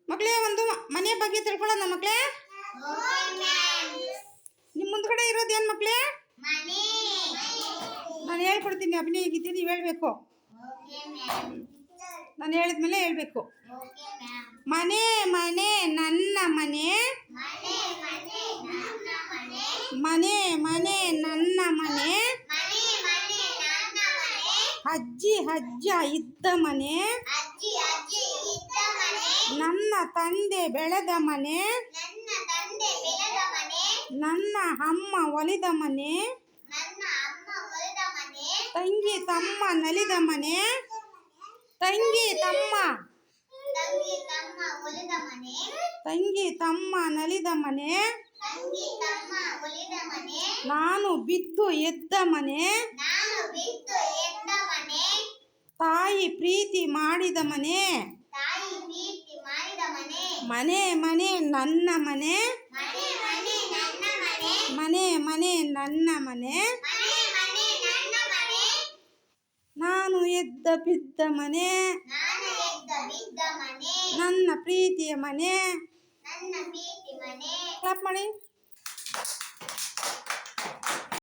ಮಕ್ಕಳೇ ಒಂದು ಮನೆ ಬಗ್ಗೆ ತಿಳ್ಕೊಳ್ಳೋಣ ಮಕ್ಕಳೇ. ನಿಮ್ಮ ಮುಂದ್ಗಡೆ ಇರೋದು ಏನು ಮಕ್ಕಳೇ? ನಾನು ಹೇಳ್ಕೊಡ್ತೀನಿ, ಅಭಿನಯ ಗೀತೆ ನೀವು ಹೇಳಬೇಕು. ನಾನು ಹೇಳಿದ್ಮೇಲೆ ಹೇಳಬೇಕು. ಮನೆ ಮನೆ ನನ್ನ ಮನೆ, ಮನೆ ಮನೆ ನನ್ನ ಮನೆ, ಅಜ್ಜಿ ಅಜ್ಜ ಇದ್ದ ಮನೆ, ನನ್ನ ತಂದೆ ಬೆಳೆದ ಮನೆ, ನನ್ನ ಅಮ್ಮ ಒಲಿದ ಮನೆ, ತಂಗಿ ತಮ್ಮ ನಲಿದ ಮನೆ, ತಂಗಿ ತಮ್ಮ ನಲಿದ ಮನೆ, ನಾನು ಬಿದ್ದು ಎದ್ದ ಮನೆ, ತಾಯಿ ಪ್ರೀತಿ ಮಾಡಿದ ಮನೆ, ಮನೆ ಮನೆ ನನ್ನ ಮನೆ, ಮನೆ ಮನೆ ನನ್ನ ಮನೆ, ನಾನು ಎದ್ದ ಬಿದ್ದ ಮನೆ, ನನ್ನ ಪ್ರೀತಿಯ ಮನೆ. ಕ್ಲಾಪ್ ಮಾಡಿ.